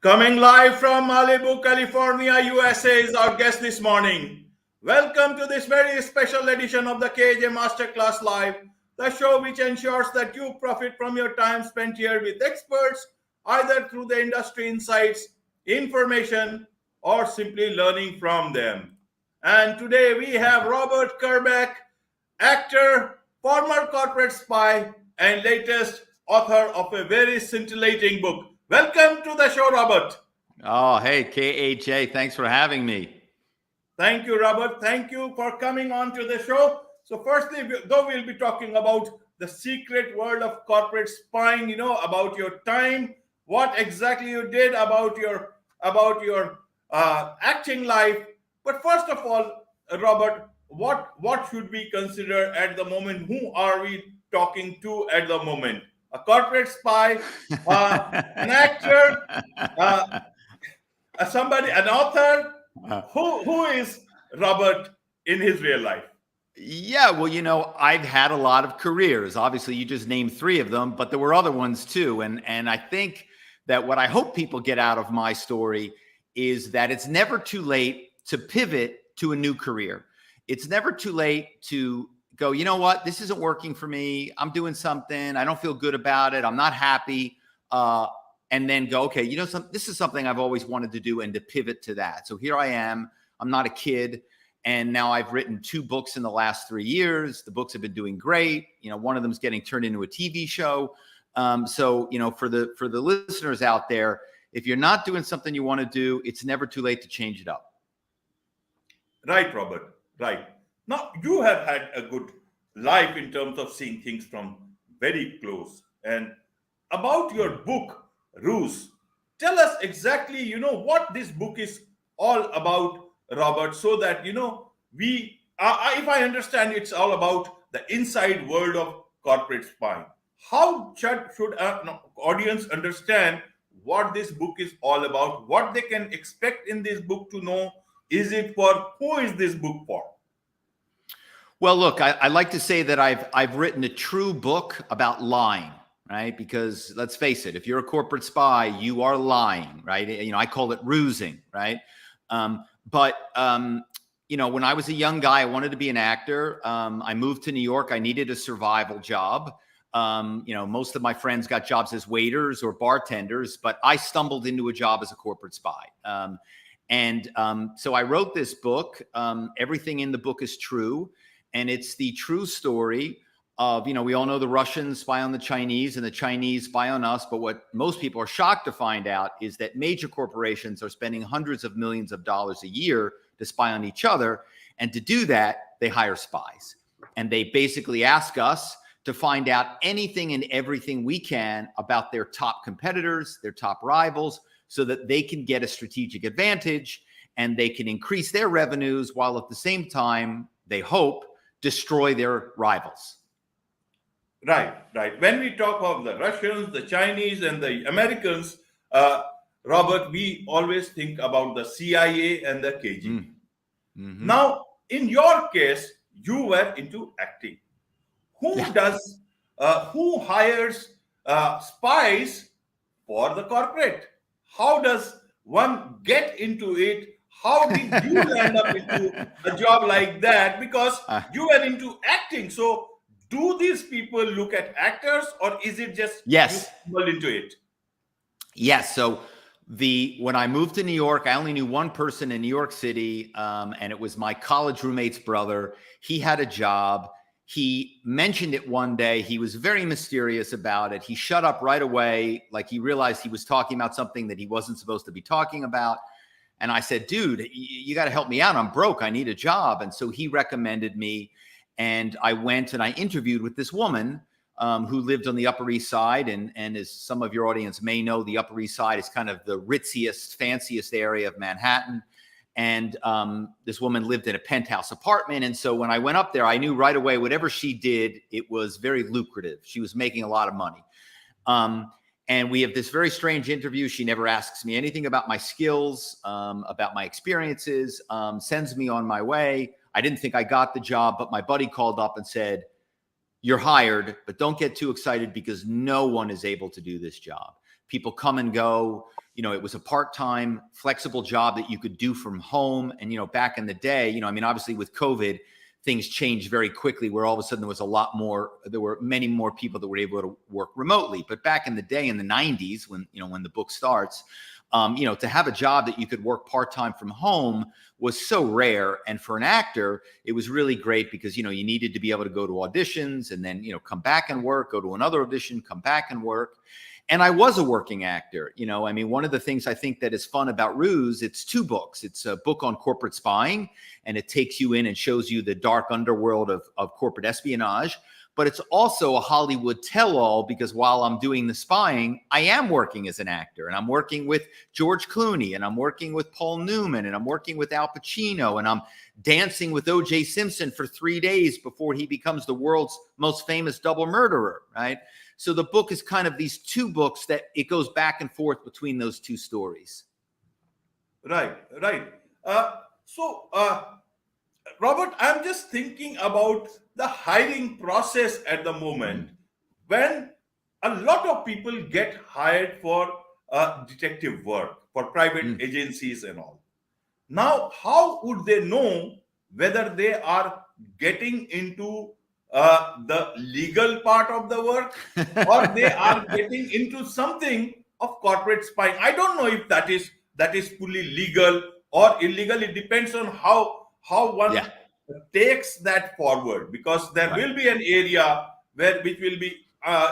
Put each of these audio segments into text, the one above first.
Coming live from Malibu, California, USA is our guest this morning. Welcome to this very special edition of the Kajmasterclass Live, the show which ensures that you profit from your time spent here with experts, either through the industry insights, information, or simply learning from them. And today we have Robert Kerbeck, actor, former corporate spy, and latest author of a very scintillating book. Welcome to the show, Robert. Oh, hey, KHA, thanks for having me. Thank you, Robert. Thank you for coming on to the show. So firstly, though we'll be talking about the secret world of corporate spying, about your time, what exactly you did about your acting life. But first of all, Robert, what should we consider at the moment? Who are we talking to at the moment? A corporate spy, an actor, somebody, an author. Who is Robert in his real life? Yeah, well, I've had a lot of careers. Obviously, you just named three of them, but there were other ones too. And I think that what I hope people get out of my story is that it's never too late to pivot to a new career. It's never too late to go, you know what, this isn't working for me. I'm doing something. I don't feel good about it. I'm not happy. And then go, okay, this is something I've always wanted to do, and to pivot to that. So here I am. I'm not a kid. And now I've written 2 books in the last 3 years. The books have been doing great. One of them is getting turned into a TV show. So for the listeners out there, if you're not doing something you want to do, it's never too late to change it up. Right, Robert. Right. Now, you have had a good life in terms of seeing things from very close. And about your book, Ruse, tell us exactly, what this book is all about, Robert, so that, we, if I understand, it's all about the inside world of corporate spying. How should an audience understand what this book is all about, what they can expect in this book to know? Who is this book for? Well, look, I like to say that I've written a true book about lying, right? Because let's face it, if you're a corporate spy, you are lying, right? I call it rusing, right? But when I was a young guy, I wanted to be an actor. I moved to New York. I needed a survival job. Most of my friends got jobs as waiters or bartenders, but I stumbled into a job as a corporate spy. So I wrote this book. Everything in the book is true. And it's the true story of, we all know the Russians spy on the Chinese and the Chinese spy on us. But what most people are shocked to find out is that major corporations are spending hundreds of millions of dollars a year to spy on each other. And to do that, they hire spies. And they basically ask us to find out anything and everything we can about their top competitors, their top rivals, so that they can get a strategic advantage and they can increase their revenues while at the same time, they hope, destroy their rivals. Right. When we talk of the Russians, the Chinese, and the Americans, Robert, we always think about the CIA and the KGB. Mm-hmm. Now, in your case, you were into acting. Who hires spies for the corporate? How does one get into it? How did you land up into a job like that? Because you were into acting. So do these people look at actors, or is it just you stumbled into it? Yes. So when I moved to New York, I only knew one person in New York City, and it was my college roommate's brother. He had a job. He mentioned it one day. He was very mysterious about it. He shut up right away, like he realized he was talking about something that he wasn't supposed to be talking about. And I said, dude, you got to help me out. I'm broke. I need a job. And so he recommended me. And I went and I interviewed with this woman who lived on the Upper East Side. And as some of your audience may know, the Upper East Side is kind of the ritziest, fanciest area of Manhattan. And this woman lived in a penthouse apartment. And so when I went up there, I knew right away, whatever she did, it was very lucrative. She was making a lot of money. And we have this very strange interview. She never asks me anything about my skills, about my experiences, sends me on my way. I didn't think I got the job, but my buddy called up and said, you're hired, but don't get too excited because no one is able to do this job. People come and go. You know, it was a part-time, flexible job that you could do from home. And, you know, back in the day, you know, I mean, obviously with COVID, things changed very quickly where all of a sudden there were many more people that were able to work remotely. But back in the day, in the 90s, when the book starts, to have a job that you could work part-time from home was so rare. And for an actor, it was really great because, you needed to be able to go to auditions and then, come back and work, go to another audition, come back and work. And I was a working actor. I mean, one of the things I think that is fun about Ruse, it's 2 books. It's a book on corporate spying, and it takes you in and shows you the dark underworld of corporate espionage. But it's also a Hollywood tell-all because while I'm doing the spying, I am working as an actor, and I'm working with George Clooney, and I'm working with Paul Newman, and I'm working with Al Pacino, and I'm dancing with O.J. Simpson for 3 days before he becomes the world's most famous double murderer, right? So the book is kind of these 2 books that it goes back and forth between those 2 stories. Right. Robert, I'm just thinking about the hiring process at the moment when a lot of people get hired for detective work, for private agencies and all. Now, how would they know whether they are getting into the legal part of the work or they are getting into something of corporate spying? I don't know if that is fully legal or illegal. It depends on how one takes that forward, because there will be an area which will be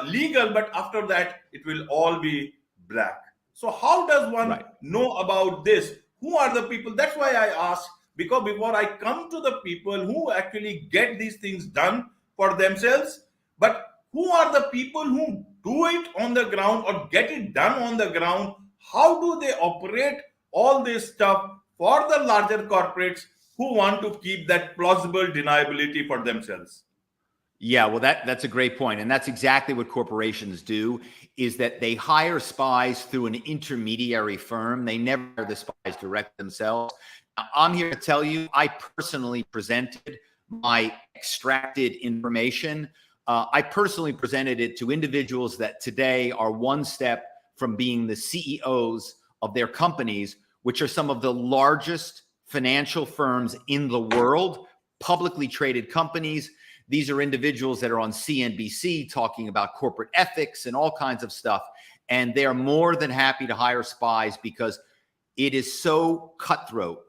legal, but after that it will all be black. So how does one know about this? Who are the people? That's why I ask, because before I come to the people who actually get these things done for themselves, but who are the people who do it on the ground or get it done on the ground? How do they operate all this stuff for the larger corporates who want to keep that plausible deniability for themselves? Yeah, well, that's a great point. And that's exactly what corporations do, is that they hire spies through an intermediary firm. They never hire the spies direct themselves. Now, I'm here to tell you, I personally presented my extracted information. I personally presented it to individuals that today are one step from being the CEOs of their companies, which are some of the largest financial firms in the world, publicly traded companies. These are individuals that are on CNBC talking about corporate ethics and all kinds of stuff. And they are more than happy to hire spies because it is so cutthroat.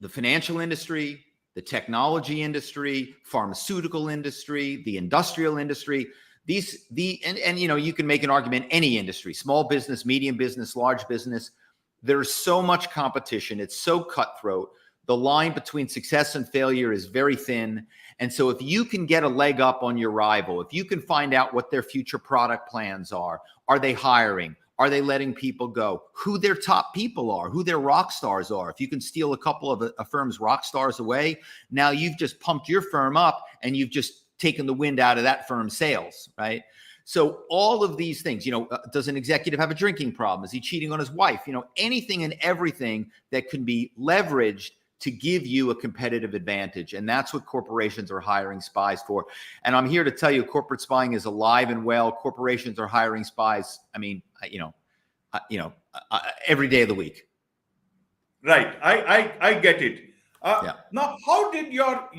The financial industry, the technology industry, pharmaceutical industry, the industrial industry, you can make an argument, any industry, small business, medium business, large business, there's so much competition. It's so cutthroat. The line between success and failure is very thin. And so if you can get a leg up on your rival, if you can find out what their future product plans are they hiring? Are they letting people go? Who their top people are, who their rock stars are. If you can steal a couple of a firm's rock stars away, now you've just pumped your firm up and you've just taken the wind out of that firm's sails, right? So all of these things, does an executive have a drinking problem? Is he cheating on his wife? Anything and everything that can be leveraged to give you a competitive advantage. And that's what corporations are hiring spies for. And I'm here to tell you, corporate spying is alive and well. Corporations are hiring spies. I mean, every day of the week. Right. I get it. Now, how did your,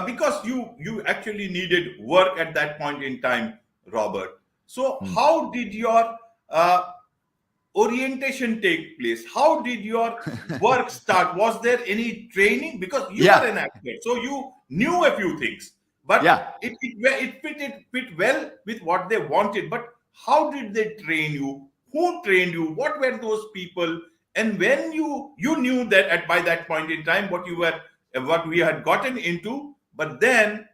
because you actually needed work at that point in time, Robert. So how did your orientation take place? How did your work start? Was there any training? Because you are an actor, so you knew a few things, but it fit well with what they wanted. But how did they train you? Who trained you? What were those people? And when you knew that by that point in time what we had gotten into, but then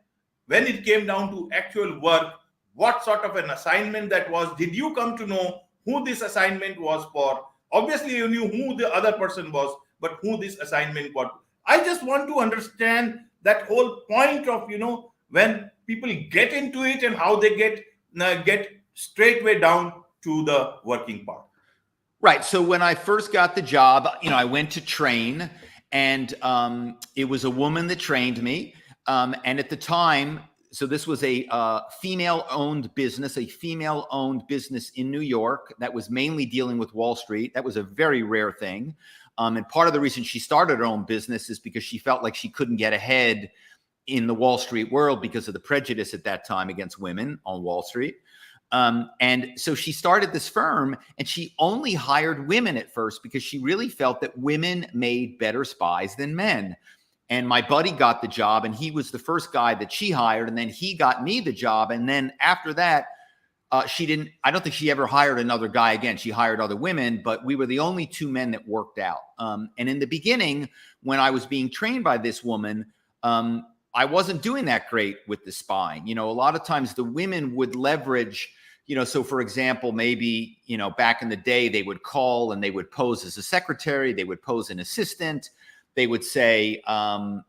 when it came down to actual work, what sort of an assignment that was? Did you come to know who this assignment was for? Obviously, you knew who the other person was, but who this assignment was. I just want to understand that whole point of, when people get into it and how they get straightway down to the working part. Right. So when I first got the job, I went to train, and it was a woman that trained me. And at the time, so this was a female-owned business in New York that was mainly dealing with Wall Street. That was a very rare thing. And part of the reason she started her own business is because she felt like she couldn't get ahead in the Wall Street world because of the prejudice at that time against women on Wall Street. And so she started this firm, and she only hired women at first because she really felt that women made better spies than men. And my buddy got the job, and he was the first guy that she hired. And then he got me the job. And then after that, I don't think she ever hired another guy again. She hired other women, but we were the only two men that worked out. And in the beginning, when I was being trained by this woman, I wasn't doing that great with the spying. A lot of times the women would leverage, so for example, maybe, back in the day, they would call and they would pose as a secretary, they would pose an assistant. They would say, my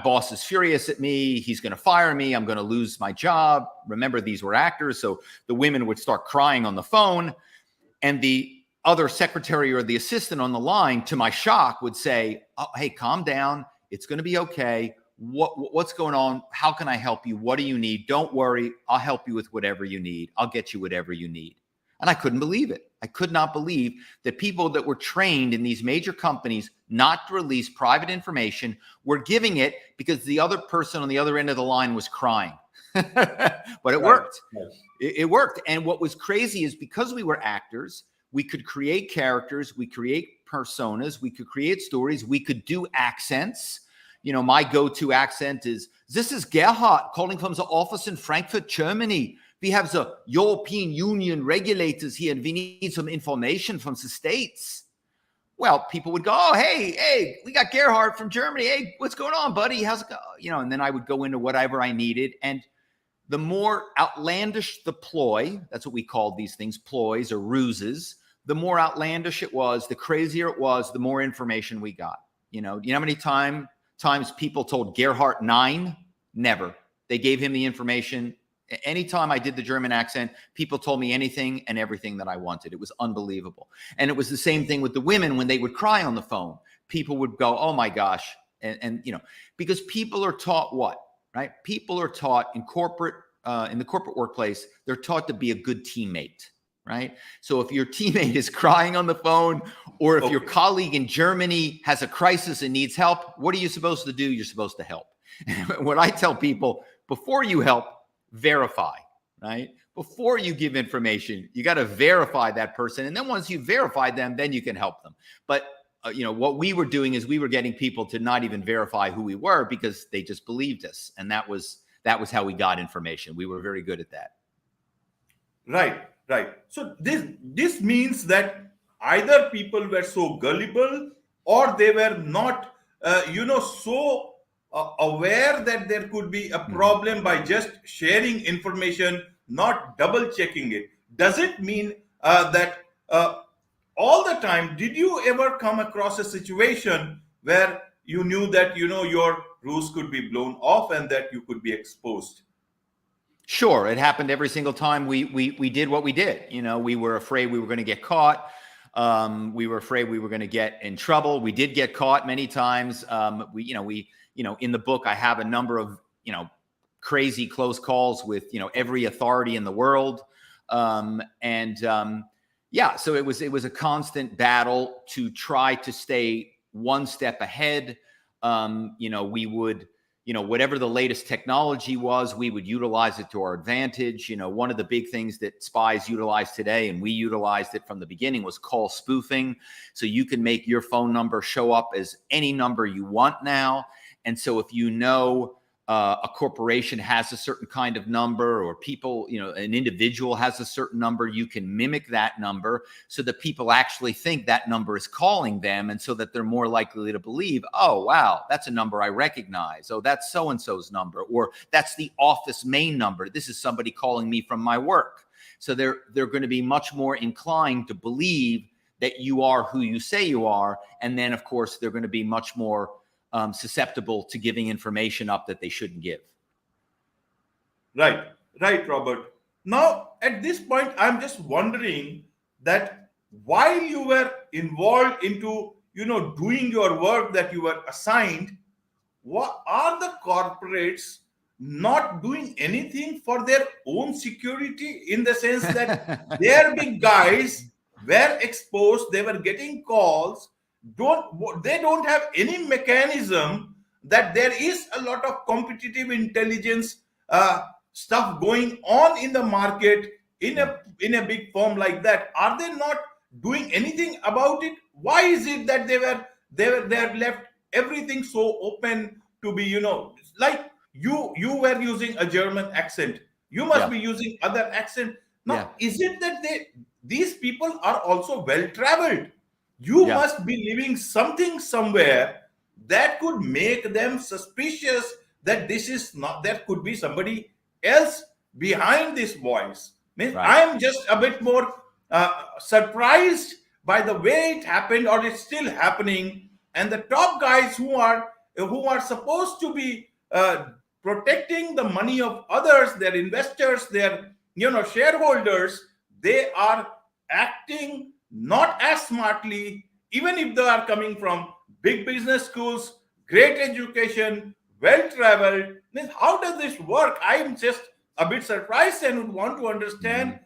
boss is furious at me. He's going to fire me. I'm going to lose my job. Remember, these were actors. So the women would start crying on the phone, and the other secretary or the assistant on the line, to my shock, would say, oh, hey, calm down. It's going to be okay. What's going on? How can I help you? What do you need? Don't worry. I'll help you with whatever you need. I'll get you whatever you need. And I couldn't believe it. I could not believe that people that were trained in these major companies not to release private information were giving it because the other person on the other end of the line was crying. But it worked. It worked. And what was crazy is because we were actors, we could create characters, we create personas, we could create stories, we could do accents. My go-to accent is, this is Gerhard calling from the office in Frankfurt, Germany. We have the European Union regulators here, and we need some information from the States. Well, people would go, oh, hey, we got Gerhard from Germany. Hey, what's going on, buddy? How's it going? And then I would go into whatever I needed. And the more outlandish the ploy, that's what we called these things, ploys or ruses, the more outlandish it was, the crazier it was, the more information we got. You know how many times people told Gerhard 9? Never. They gave him the information. Anytime I did the German accent, people told me anything and everything that I wanted. It was unbelievable. And it was the same thing with the women when they would cry on the phone. People would go, oh my gosh. And because people are taught what, right? People are taught in the corporate workplace, they're taught to be a good teammate, right? So if your teammate is crying on the phone, or if your colleague in Germany has a crisis and needs help, what are you supposed to do? You're supposed to help. What I tell people, before you help, verify, right? Before you give information, you got to verify that person. And then once you verify them, then you can help them. But what we were doing is we were getting people to not even verify who we were because they just believed us. And that was how we got information. We were very good at that. Right. So this means that either people were so gullible or they were not, so aware that there could be a problem by just sharing information, not double checking it. Does it mean that all the time, did you ever come across a situation where you knew that, your ruse could be blown off and that you could be exposed? Sure. It happened every single time we did what we did. We were afraid we were going to get caught. We were afraid we were going to get in trouble. We did get caught many times. In the book, I have a number of, crazy close calls with, every authority in the world. So it was a constant battle to try to stay one step ahead. We would, whatever the latest technology was, we would utilize it to our advantage. One of the big things that spies utilize today, and we utilized it from the beginning, was call spoofing. So you can make your phone number show up as any number you want now. And so if a corporation has a certain kind of number, or people, an individual has a certain number, you can mimic that number so that people actually think that number is calling them, and so that they're more likely to believe, oh, wow, that's a number I recognize. Oh, that's so-and-so's number, or that's the office main number. This is somebody calling me from my work. So they're going to be much more inclined to believe that you are who you say you are. And then, of course, they're going to be much more susceptible to giving information up that they shouldn't give. Right, Robert. Now, at this point, I'm just wondering that while you were involved into, doing your work that you were assigned, what are the corporates not doing anything for their own security, in the sense that their big guys were exposed, they were getting calls, they don't have any mechanism that there is a lot of competitive intelligence stuff going on in the market in a big firm like that? Are they not doing anything about it? Why is it that they have left everything so open to be, like you were using a German accent, you must Yeah. be using other accent now. Yeah. Is it that these people are also well traveled? You Yeah. must be living something somewhere that could make them suspicious that this is not, there could be somebody else behind this voice. Means Right. I'm just a bit more surprised by the way it happened, or it's still happening, and the top guys who are supposed to be protecting the money of others, their investors, their shareholders, they are acting not as smartly, even if they are coming from big business schools, great education, well traveled. How does this work? I am just a bit surprised and would want to understand.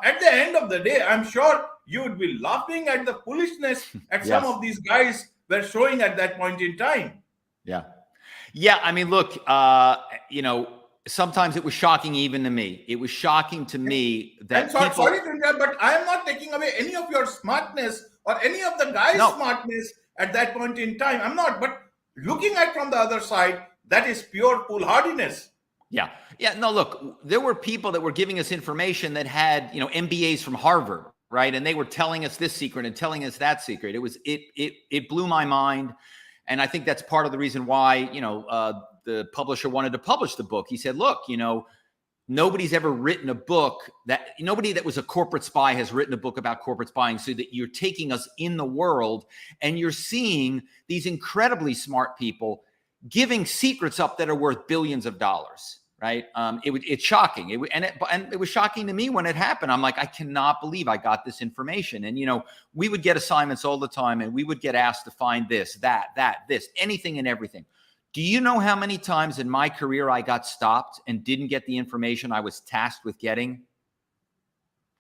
At the end of the day, I'm sure you would be laughing at the foolishness at some Yes. of these guys were showing at that point in time. Yeah. Yeah. I mean, look, sometimes it was shocking even to me. It was shocking to me that And people. sorry to interrupt, but I am not taking away any of your smartness or any of the guys' No. smartness at that point in time. I'm not. But looking at from the other side, that is pure foolhardiness. Yeah. Yeah. No, look, there were people that were giving us information that had, MBAs from Harvard, right? And they were telling us this secret and telling us that secret. It blew my mind. And I think that's part of the reason why, the publisher wanted to publish the book. He said, look, nobody's ever written a book nobody that was a corporate spy has written a book about corporate spying, so that you're taking us in the world and you're seeing these incredibly smart people giving secrets up that are worth billions of dollars. Right. It's shocking. It was shocking to me when it happened. I'm like, I cannot believe I got this information. And, we would get assignments all the time, and we would get asked to find this, this, anything and everything. Do you know how many times in my career I got stopped and didn't get the information I was tasked with getting?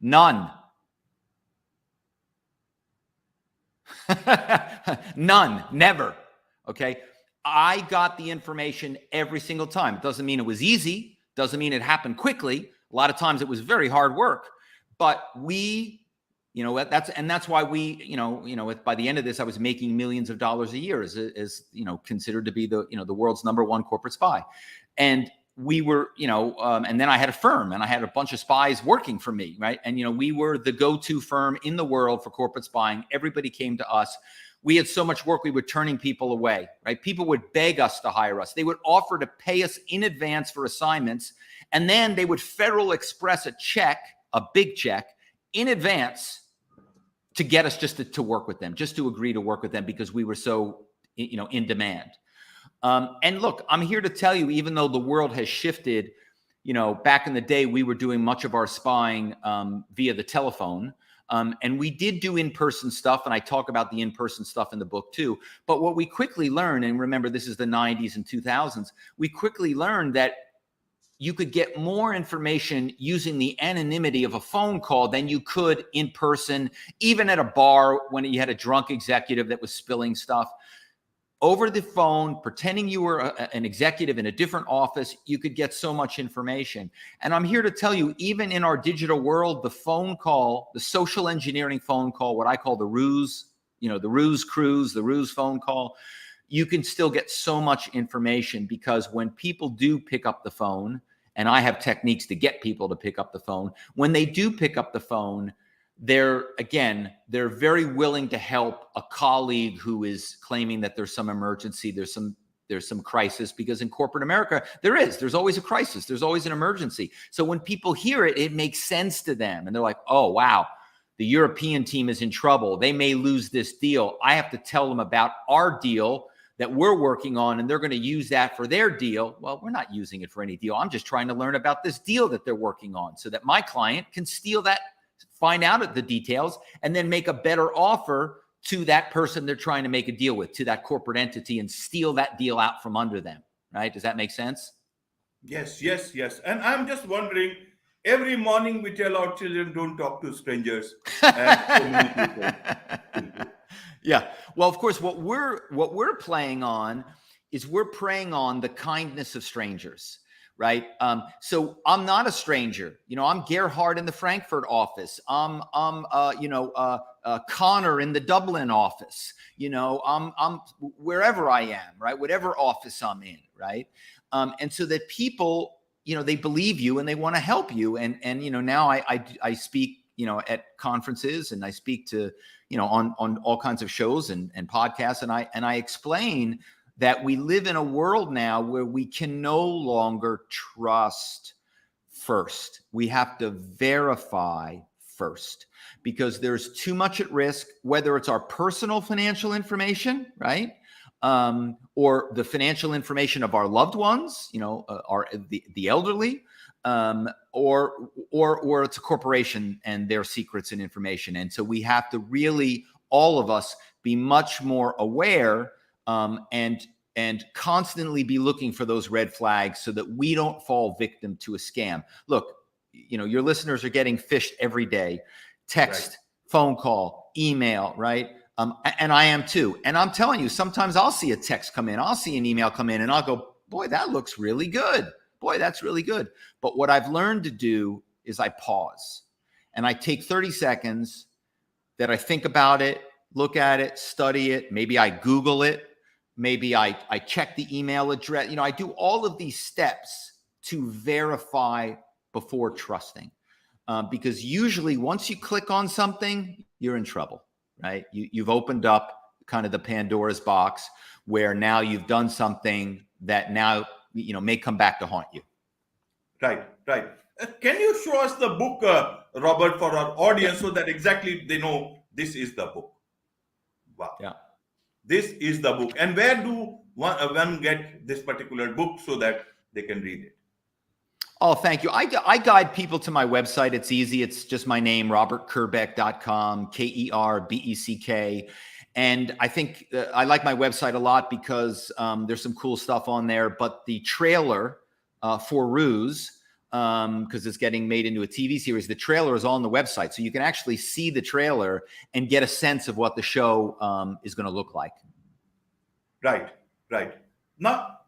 None. None. Never. Okay. I got the information every single time. It doesn't mean it was easy. Doesn't mean it happened quickly. A lot of times it was very hard work. But that's why by the end of this, I was making millions of dollars a year as considered to be the world's #1 corporate spy. And we were, and then I had a firm and I had a bunch of spies working for me, right? And, we were the go-to firm in the world for corporate spying. Everybody came to us. We had so much work, we were turning people away, right? People would beg us to hire us. They would offer to pay us in advance for assignments. And then they would Federal Express a check, a big check, in advance to get us just to work with them, just to agree to work with them, because we were so, in demand. And look, I'm here to tell you, even though the world has shifted, back in the day, we were doing much of our spying via the telephone. And we did do in-person stuff, and I talk about the in-person stuff in the book too. But what we quickly learned, and remember, this is the 90s and 2000s, we quickly learned that you could get more information using the anonymity of a phone call than you could in person, even at a bar when you had a drunk executive that was spilling stuff. Over the phone, pretending you were an executive in a different office, you could get so much information. And I'm here to tell you, even in our digital world, the phone call, the social engineering phone call, what I call the Ruse, the Ruse cruise, the Ruse phone call, you can still get so much information, because when people do pick up the phone, and I have techniques to get people to pick up the phone, when they do pick up the phone, they're very willing to help a colleague who is claiming that there's some emergency, there's some crisis, because in corporate America, there's always a crisis. There's always an emergency. So when people hear it, it makes sense to them. And they're like, oh, wow, the European team is in trouble. They may lose this deal. I have to tell them about our deal that we're working on, and they're going to use that for their deal. Well, we're not using it for any deal. I'm just trying to learn about this deal that they're working on so that my client can steal that, find out the details, and then make a better offer to that person they're trying to make a deal with, to that corporate entity, and steal that deal out from under them, right? Does that make sense? Yes, yes, yes. And I'm just wondering, every morning we tell our children don't talk to strangers, and so many people will do. Yeah. Well, of course, what we're playing on is we're preying on the kindness of strangers, right? So I'm not a stranger. I'm Gerhard in the Frankfurt office. I'm Connor in the Dublin office. I'm wherever I am, right? Whatever office I'm in, right? And so that people, they believe you and they want to help you. And now I speak, at conferences, and I speak to, on all kinds of shows and podcasts. And I explain that we live in a world now where we can no longer trust first. We have to verify first, because there's too much at risk, whether it's our personal financial information, right? Or the financial information of our loved ones, the elderly, or it's a corporation and their secrets and information. And so we have to really, all of us, be much more aware, and constantly be looking for those red flags so that we don't fall victim to a scam. Look, your listeners are getting phished every day, text, Right. phone call, email, right? And I am too. And I'm telling you, sometimes I'll see a text come in, I'll see an email come in, and I'll go, boy, that looks really good. Boy, that's really good. But what I've learned to do is I pause and I take 30 seconds that I think about it, look at it, study it. Maybe I Google it. Maybe I check the email address. I do all of these steps to verify before trusting. Because usually once you click on something, you're in trouble, right? You've opened up kind of the Pandora's box, where now you've done something that now, may come back to haunt you. Right, right. Can you show us the book, Robert, for our audience, Yeah. so that exactly they know this is the book? Wow. Yeah. This is the book. And where do one get this particular book so that they can read it? Oh, thank you. I guide people to my website. It's easy. It's just my name, robertkerbeck.com, Kerbeck. And I think I like my website a lot because there's some cool stuff on there. But the trailer for Ruse, because it's getting made into a TV series, the trailer is on the website. So you can actually see the trailer and get a sense of what the show is going to look like. Right, right. Now,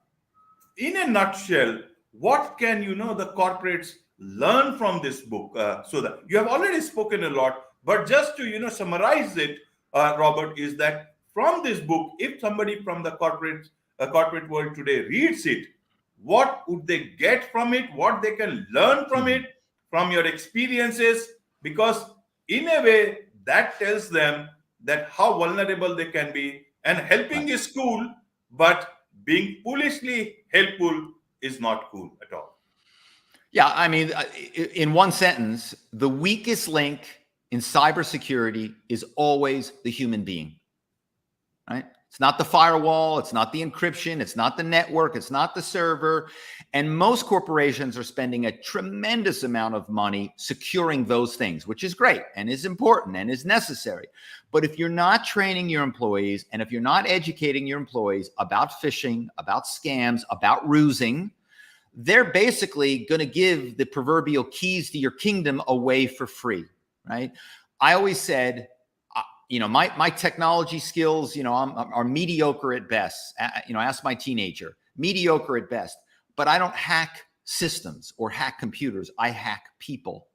in a nutshell, what can the corporates learn from this book? So that you have already spoken a lot, but just to summarize it, Robert, is that from this book, if somebody from the corporate world today reads it, what would they get from it? What they can learn from it, from your experiences? Because in a way, that tells them that how vulnerable they can be, and helping Right. is cool, but being foolishly helpful is not cool at all. Yeah, I mean, in one sentence, the weakest link in cybersecurity is always the human being, right? It's not the firewall, it's not the encryption, it's not the network, it's not the server. And most corporations are spending a tremendous amount of money securing those things, which is great and is important and is necessary. But if you're not training your employees, and if you're not educating your employees about phishing, about scams, about rusing, they're basically going to give the proverbial keys to your kingdom away for free, right? I always said, my technology skills, are mediocre at best. Ask my teenager, mediocre at best. But I don't hack systems or hack computers. I hack people.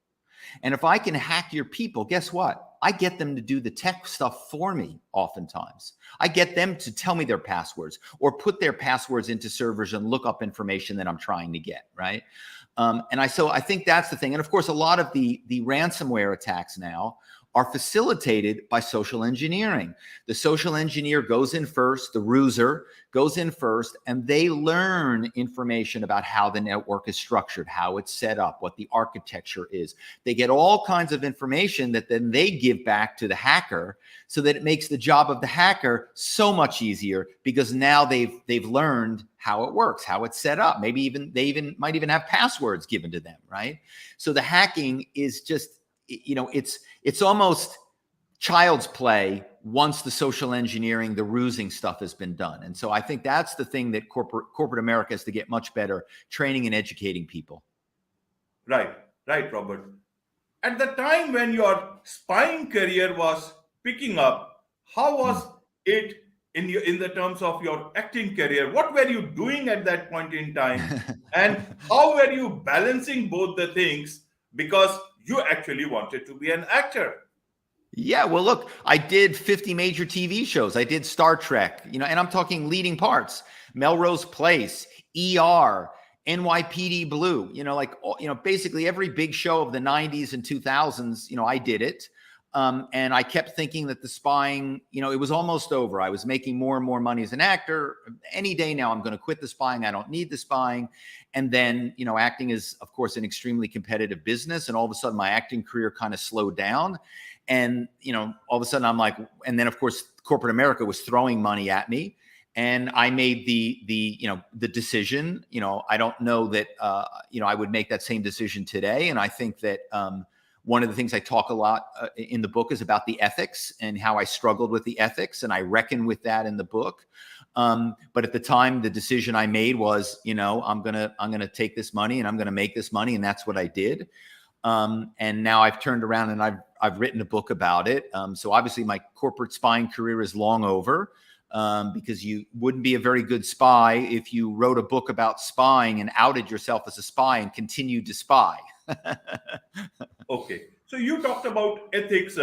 And if I can hack your people, guess what? I get them to do the tech stuff for me oftentimes. I get them to tell me their passwords or put their passwords into servers and look up information that I'm trying to get, right? So I think that's the thing. And of course, a lot of the ransomware attacks now are facilitated by social engineering. The social engineer goes in first, the ruser goes in first, and they learn information about how the network is structured, how it's set up, what the architecture is. They get all kinds of information that then they give back to the hacker, so that it makes the job of the hacker so much easier, because now they've learned how it works, how it's set up. Maybe they might even have passwords given to them, right? So the hacking is just, it's almost child's play once the social engineering, the rusing stuff has been done. And so I think that's the thing that corporate America has to get much better, training and educating people. Right, right, Robert. At the time when your spying career was picking up, how was it in the terms of your acting career? What were you doing at that point in time? And how were you balancing both the things? Because you actually wanted to be an actor. Yeah, well, look, I did 50 major TV shows. I did Star Trek, and I'm talking leading parts, Melrose Place, ER, NYPD Blue, basically every big show of the 90s and 2000s, I did it. And I kept thinking that the spying, it was almost over. I was making more and more money as an actor. Any day now, I'm going to quit the spying. I don't need the spying. And then, acting is, of course, an extremely competitive business. And all of a sudden, my acting career kind of slowed down. And, all of a sudden, I'm like, and then, of course, corporate America was throwing money at me. And I made the decision. I don't know that, I would make that same decision today. And I think that, one of the things I talk a lot in the book is about the ethics and how I struggled with the ethics, and I reckon with that in the book. But at the time, the decision I made was, I'm gonna take this money and I'm gonna make this money, and that's what I did. And now I've turned around and I've written a book about it. So obviously, my corporate spying career is long over, because you wouldn't be a very good spy if you wrote a book about spying and outed yourself as a spy and continued to spy. Okay. So you talked about ethics,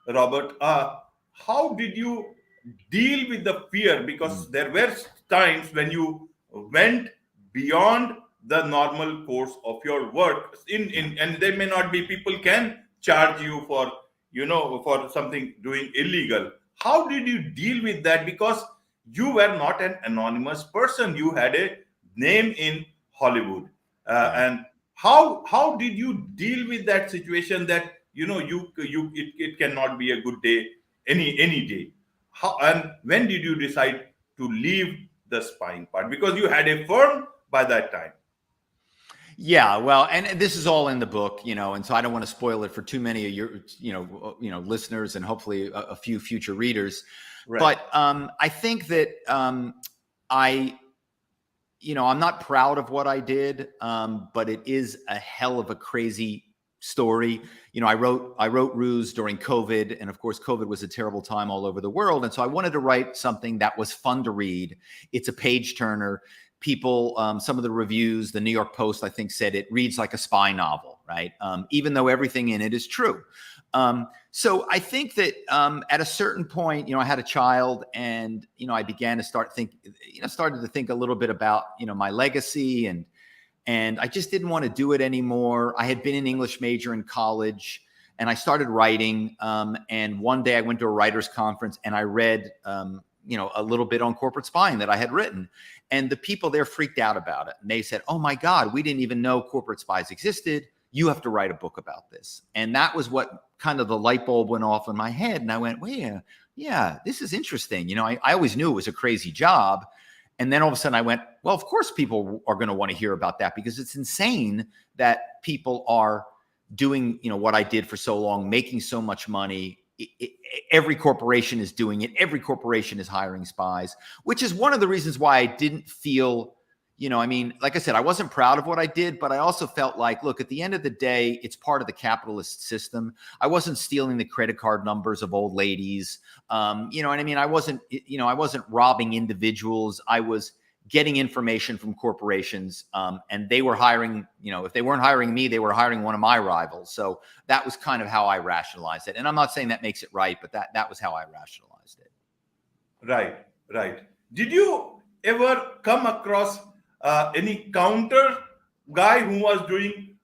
Robert. How did you deal with the fear? Because there were times when you went beyond the normal course of your work. And there may not be, people can charge you for, for something doing illegal. How did you deal with that? Because you were not an anonymous person. You had a name in Hollywood. And how did you deal with that situation that it cannot be a good day any day? How, and when did you decide to leave the spying part? Because you had a firm by that time. Yeah, well, and this is all in the book, and so I don't want to spoil it for too many of your, listeners and hopefully a few future readers. Right. But I think that I'm not proud of what I did, but it is a hell of a crazy story. I wrote Ruse during COVID, and of course, COVID was a terrible time all over the world. And so I wanted to write something that was fun to read. It's a page turner. People, some of the reviews, the New York Post, I think, said it reads like a spy novel, right? Even though everything in it is true. So I think that at a certain point, I had a child, and I began to started to think a little bit about my legacy, and I just didn't want to do it anymore. I had been an English major in college, and I started writing. And one day I went to a writers' conference, and I read a little bit on corporate spying that I had written, and the people there freaked out about it, and they said, "Oh my God, we didn't even know corporate spies existed. You have to write a book about this." And that was what kind of the light bulb went off in my head. And I went, wait, yeah, this is interesting. I always knew it was a crazy job. And then all of a sudden I went, well, of course people are going to want to hear about that, because it's insane that people are doing, what I did for so long, making so much money. Every corporation is doing it. Every corporation is hiring spies, which is one of the reasons why I didn't feel, like I said, I wasn't proud of what I did, but I also felt like, look, at the end of the day, it's part of the capitalist system. I wasn't stealing the credit card numbers of old ladies. You know what I mean? I wasn't robbing individuals. I was getting information from corporations, and they were hiring, if they weren't hiring me, they were hiring one of my rivals. So that was kind of how I rationalized it. And I'm not saying that makes it right, but that was how I rationalized it. Right. Did you ever come across any counter guy who was doing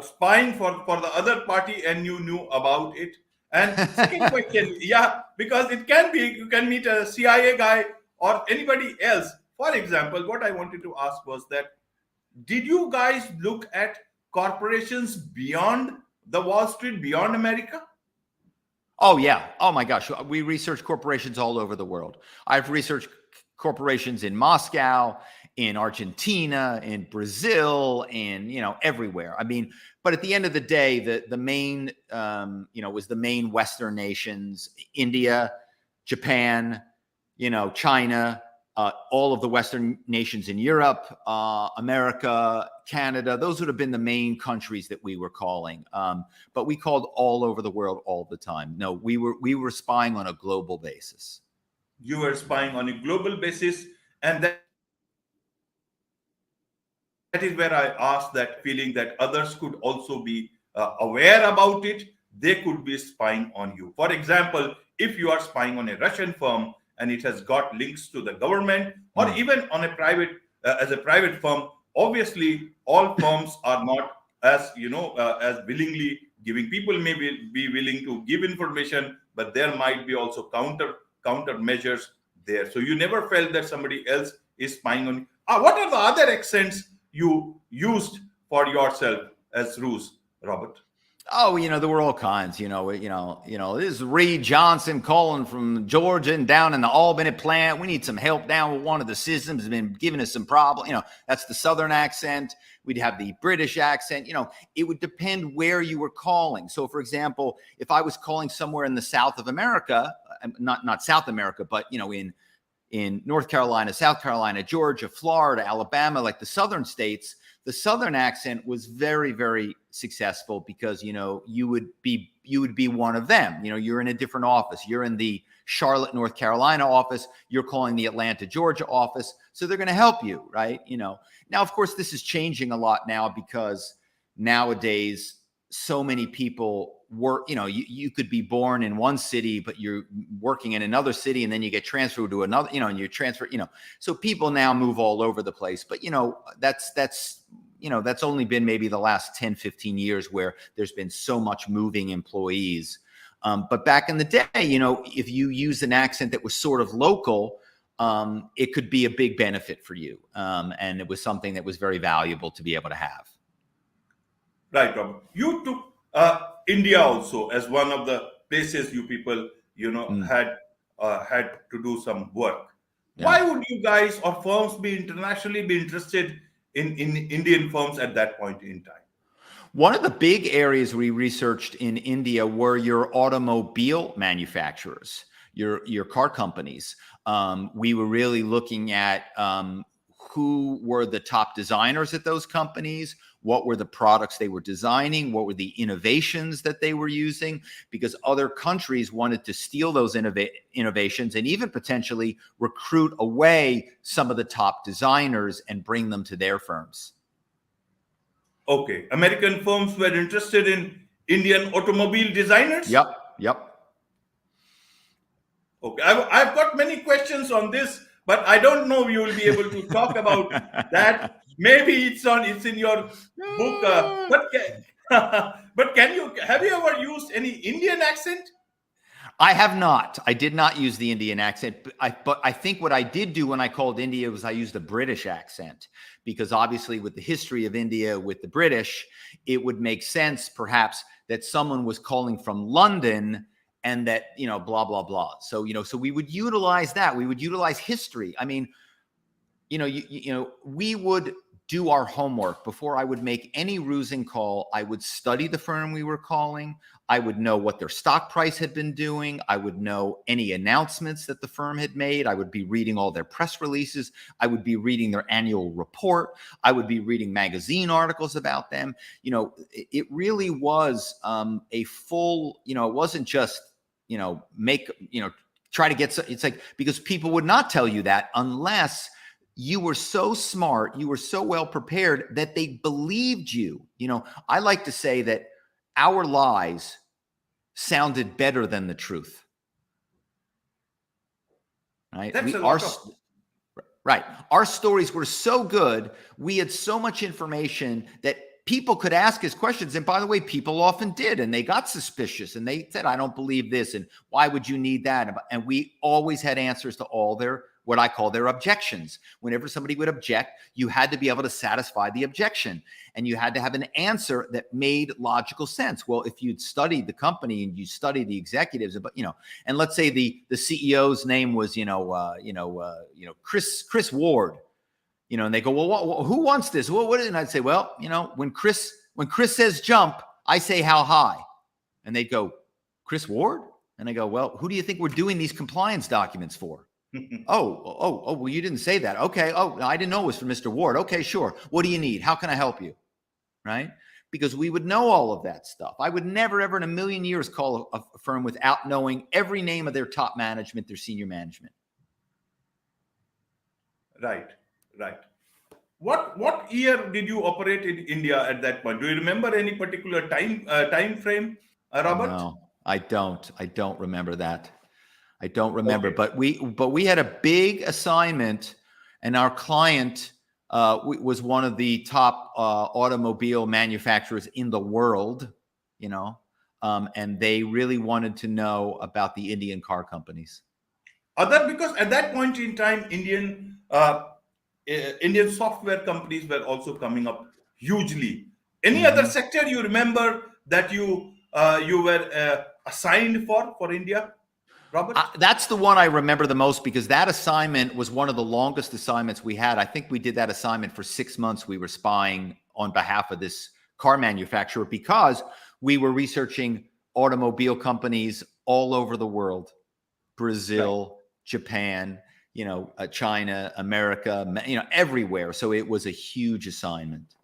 spying for the other party and you knew about it? And second question, yeah, because it can be, you can meet a CIA guy or anybody else. For example, what I wanted to ask was that, did you guys look at corporations beyond the Wall Street, beyond America? Oh, yeah. Oh, my gosh. We research corporations all over the world. I've researched corporations in Moscow, in Argentina, in Brazil, and, everywhere. But at the end of the day, the main, was the main Western nations, India, Japan, China, all of the Western nations in Europe, America, Canada. Those would have been the main countries that we were calling. But we called all over the world all the time. No, we were spying on a global basis. You were spying on a global basis, and that is where I asked that feeling that others could also be aware about it. They could be spying on you. For example, if you are spying on a Russian firm and it has got links to the government, or even on a private as a private firm, obviously all firms are not as as willingly giving. People may be willing to give information, but there might be also countermeasures there. So you never felt that somebody else is spying on you. What are the other accents you used for yourself as Ruse, Robert? Oh, there were all kinds. This is Reed Johnson calling from Georgia and down in the Albany plant. We need some help down with one of the systems has been giving us some problem. That's the Southern accent. We'd have the British accent. It would depend where you were calling. So, for example, if I was calling somewhere in the South of America, not South America, but in North Carolina, South Carolina, Georgia, Florida, Alabama, like the Southern states, the Southern accent was very, very successful because, you would be one of them. You're in a different office. You're in the Charlotte, North Carolina office. You're calling the Atlanta, Georgia office. So they're going to help you, right? Now, of course, this is changing a lot now because nowadays so many people work, you could be born in one city, but you're working in another city and then you get transferred to another, and you transfer, so people now move all over the place. But, that's only been maybe the last 10, 15 years where there's been so much moving employees. But back in the day, if you use an accent that was sort of local, it could be a big benefit for you. And it was something that was very valuable to be able to have. Right, Robert. You took India also as one of the places you people, had to do some work. Yeah. Why would you guys or firms be internationally be interested in Indian firms at that point in time? One of the big areas we researched in India were your automobile manufacturers, your car companies. We were really looking at who were the top designers at those companies, what were the products they were designing, what were the innovations that they were using, because other countries wanted to steal those innovations and even potentially recruit away some of the top designers and bring them to their firms. Okay. American firms were interested in Indian automobile designers? Yep. Okay. I've got many questions on this, but I don't know if you will be able to talk about that. Maybe it's in your book. But have you ever used any Indian accent? I have not. I did not use the Indian accent, but I think what I did do when I called India was I used a British accent, because obviously with the history of India with the British, it would make sense perhaps that someone was calling from London and that, blah, blah, blah. So, so we would utilize that. We would utilize history. I mean, we would do our homework before I would make any rusing call. I would study the firm we were calling. I would know what their stock price had been doing. I would know any announcements that the firm had made. I would be reading all their press releases. I would be reading their annual report. I would be reading magazine articles about them. It really was a full, it wasn't just, try to get, it's like, because people would not tell you that unless you were so smart, you were so well prepared that they believed you. I like to say that our lies sounded better than the truth. Right? Right. Our stories were so good. We had so much information that people could ask us questions. And by the way, people often did, and they got suspicious and they said, I don't believe this. And why would you need that? And we always had answers to all their, what I call their objections. Whenever somebody would object, you had to be able to satisfy the objection, and you had to have an answer that made logical sense. Well, if you'd studied the company and you studied the executives, but and let's say the CEO's name was Chris Ward, and they go, well, who wants this? Well, what is it? And I'd say, well, when Chris says jump, I say how high, and they'd go, Chris Ward? And I go, well, who do you think we're doing these compliance documents for? Well, you didn't say that. Okay. Oh, I didn't know it was for Mr. Ward. Okay, sure. What do you need? How can I help you? Right? Because we would know all of that stuff. I would never, ever in a million years call a firm without knowing every name of their top management, their senior management. Right. What year did you operate in India at that point? Do you remember any particular time frame, Robert? No, I don't. I don't remember that. I don't remember. Okay. But we had a big assignment, and our client was one of the top automobile manufacturers in the world, and they really wanted to know about the Indian car companies. Because at that point in time, Indian software companies were also coming up hugely. Any other sector you remember that you were assigned for India, Robert? That's the one I remember the most, because that assignment was one of the longest assignments we had. I think we did that assignment for 6 months. We were spying on behalf of this car manufacturer because we were researching automobile companies all over the world, Brazil, Japan, China, America, everywhere. So it was a huge assignment.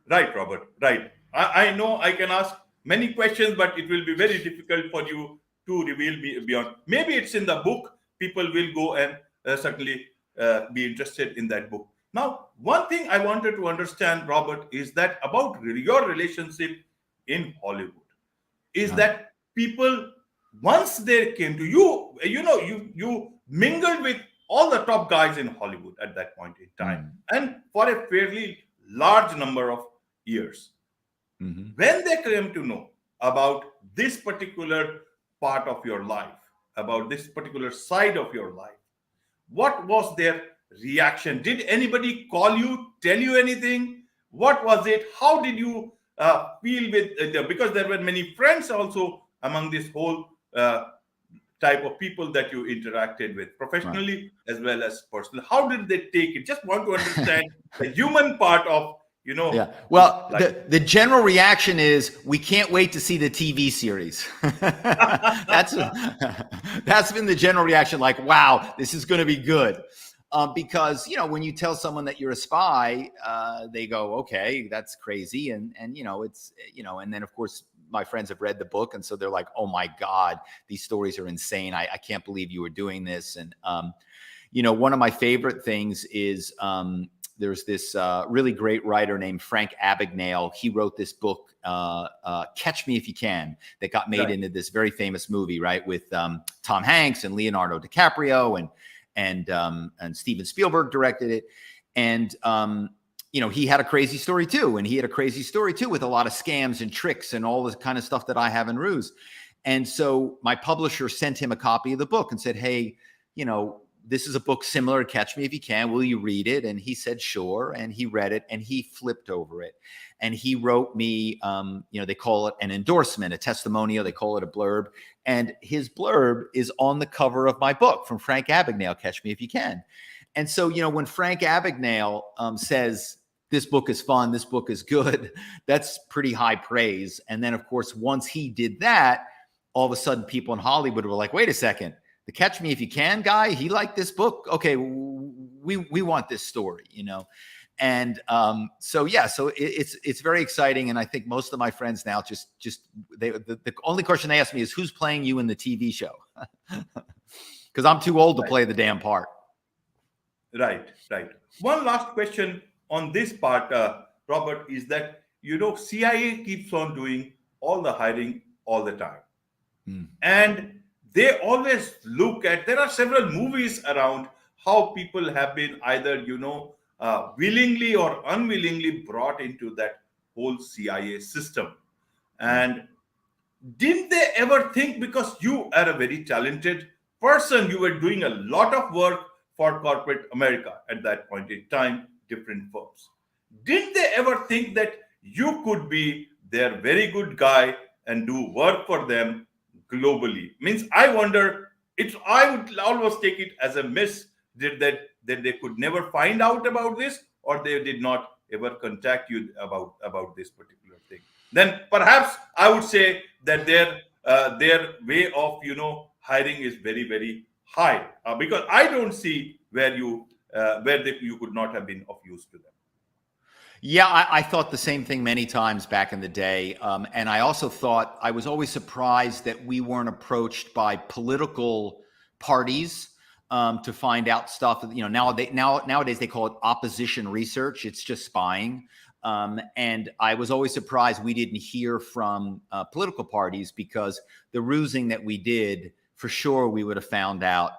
Right, Robert. Right. I know I can ask many questions, but it will be very difficult for you to reveal beyond. Maybe it's in the book. People will go and certainly be interested in that book. Now, one thing I wanted to understand, Robert, is that about your relationship in Hollywood, is that people, once they came to you, you mingled with all the top guys in Hollywood at that point in time, and for a fairly large number of years. When they came to know about this particular part of your life, about this particular side of your life, what was their reaction? Did anybody call you, tell you anything? What was it? How did you feel with because there were many friends also among this whole type of people that you interacted with professionally as well as personally? How did they take it? Just want to understand the human part of Yeah. Well, the general reaction is we can't wait to see the TV series. That's been the general reaction. Like, wow, this is going to be good. Because, when you tell someone that you're a spy, they go, okay, that's crazy. And it's, and then of course my friends have read the book. And so they're like, oh my God, these stories are insane. I can't believe you were doing this. And, one of my favorite things is, there's this really great writer named Frank Abagnale. He wrote this book, Catch Me If You Can, that got made into this very famous movie, right, with Tom Hanks and Leonardo DiCaprio, and Steven Spielberg directed it. And he had a crazy story too, and he had a crazy story too with a lot of scams and tricks and all the kind of stuff that I have in Ruse. And so my publisher sent him a copy of the book and said, hey, this is a book similar to Catch Me If You Can. Will you read it? And he said, sure. And he read it and he flipped over it. And he wrote me, they call it an endorsement, a testimonial. They call it a blurb. And his blurb is on the cover of my book from Frank Abagnale, Catch Me If You Can. And so, when Frank Abagnale says, this book is fun, this book is good, that's pretty high praise. And then, of course, once he did that, all of a sudden people in Hollywood were like, wait a second. The Catch Me If You Can guy, he liked this book. Okay, we want this story, and so it's very exciting. And I think most of my friends now the only question they ask me is who's playing you in the TV show, because I'm too old to play the damn part. Right. One last question on this part, Robert, is that CIA keeps on doing all the hiring all the time, and they always look at, there are several movies around how people have been either, willingly or unwillingly brought into that whole CIA system. And didn't they ever think, because you are a very talented person, you were doing a lot of work for corporate America at that point in time, different firms. Didn't they ever think that you could be their very good guy and do work for them globally? Means I wonder, I would always take it as a miss that they could never find out about this, or they did not ever contact you about this particular thing. Then perhaps I would say that their their way of hiring is very, very high, because I don't see where you could not have been of use to them. Yeah, I thought the same thing many times back in the day. And I also thought I was always surprised that we weren't approached by political parties to find out stuff. Nowadays they call it opposition research. It's just spying. And I was always surprised we didn't hear from political parties, because the rusing that we did, for sure, we would have found out,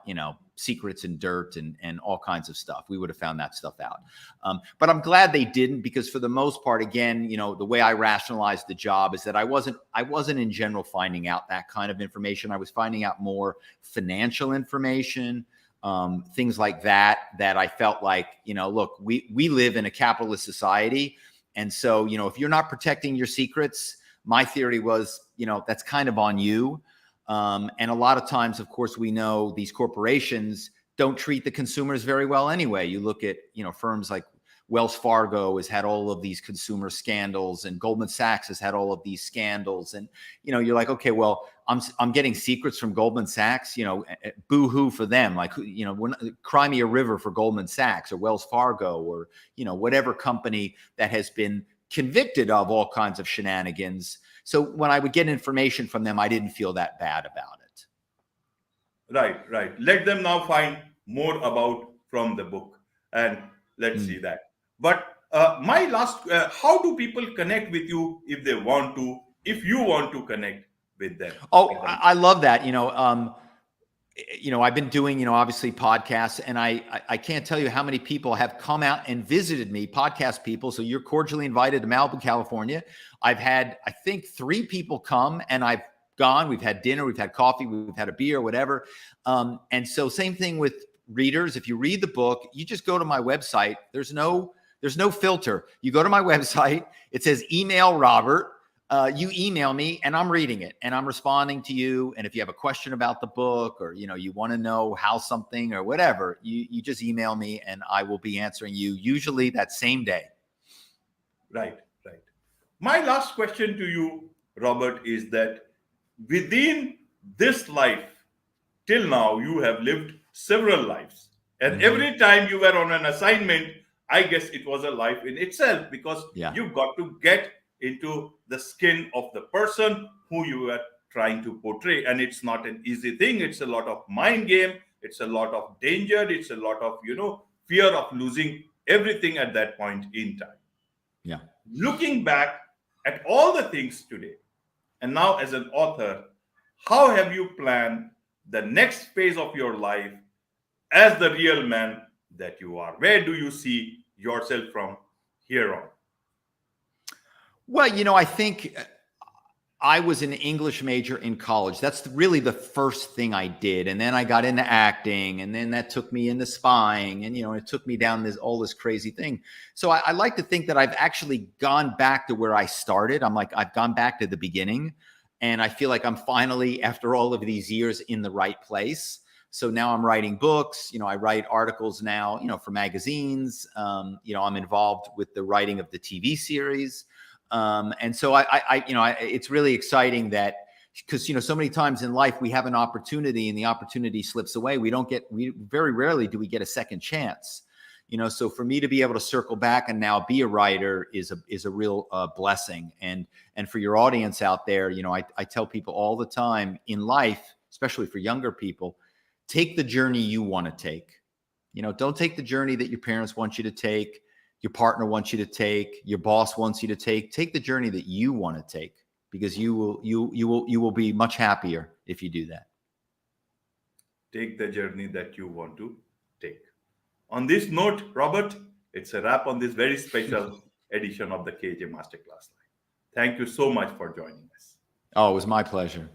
secrets and dirt and all kinds of stuff. We would have found that stuff out. But I'm glad they didn't, because for the most part, again, the way I rationalized the job is that I wasn't in general finding out that kind of information. I was finding out more financial information, things like that I felt like, look, we live in a capitalist society. And so, if you're not protecting your secrets, my theory was, that's kind of on you. And a lot of times, of course, we know these corporations don't treat the consumers very well anyway. You look at, firms like Wells Fargo has had all of these consumer scandals, and Goldman Sachs has had all of these scandals. And, you're like, okay, well, I'm getting secrets from Goldman Sachs, boo-hoo for them. Like, cry me a river for Goldman Sachs or Wells Fargo or, whatever company that has been convicted of all kinds of shenanigans. So when I would get information from them, I didn't feel that bad about it. Right. Let them now find more about from the book, and let's see that. But my last, how do people connect with you if they want to, if you want to connect with them? Oh, I love that. I've been doing, obviously podcasts, and I can't tell you how many people have come out and visited me, podcast people. So you're cordially invited to Malibu, California. I've had, I think, 3 people come, and I've gone, we've had dinner, we've had coffee, we've had a beer, whatever. And so same thing with readers. If you read the book, you just go to my website. There's no filter. You go to my website, it says email Robert. You email me, and I'm reading it, and I'm responding to you. And if you have a question about the book, or you want to know how something or whatever, you just email me, and I will be answering you usually that same day. Right. My last question to you, Robert, is that within this life, till now, you have lived several lives, and every time you were on an assignment, I guess it was a life in itself, because you got to get into the skin of the person who you were trying to portray. And it's not an easy thing. It's a lot of mind game. It's a lot of danger. It's a lot of, fear of losing everything at that point in time. Yeah. Looking back at all the things today, and now as an author, how have you planned the next phase of your life as the real man that you are? Where do you see yourself from here on? Well, I think I was an English major in college. That's really the first thing I did. And then I got into acting, and then that took me into spying, and, it took me down all this crazy thing. So I like to think that I've actually gone back to where I started. I've gone back to the beginning, and I feel like I'm finally, after all of these years, in the right place. So now I'm writing books, I write articles now, for magazines. I'm involved with the writing of the TV series. And so it's really exciting that, because, so many times in life we have an opportunity and the opportunity slips away. We very rarely do we get a second chance, so for me to be able to circle back and now be a writer is a real blessing. And for your audience out there, I tell people all the time in life, especially for younger people, take the journey you want to take. Don't take the journey that your parents want you to take, your partner wants you to take, your boss wants you to take. Take the journey that you want to take, because you will be much happier if you do that. Take the journey that you want to take. On this note, Robert, it's a wrap on this very special edition of the Kajmasterclass. Thank you so much for joining us. Oh, it was my pleasure.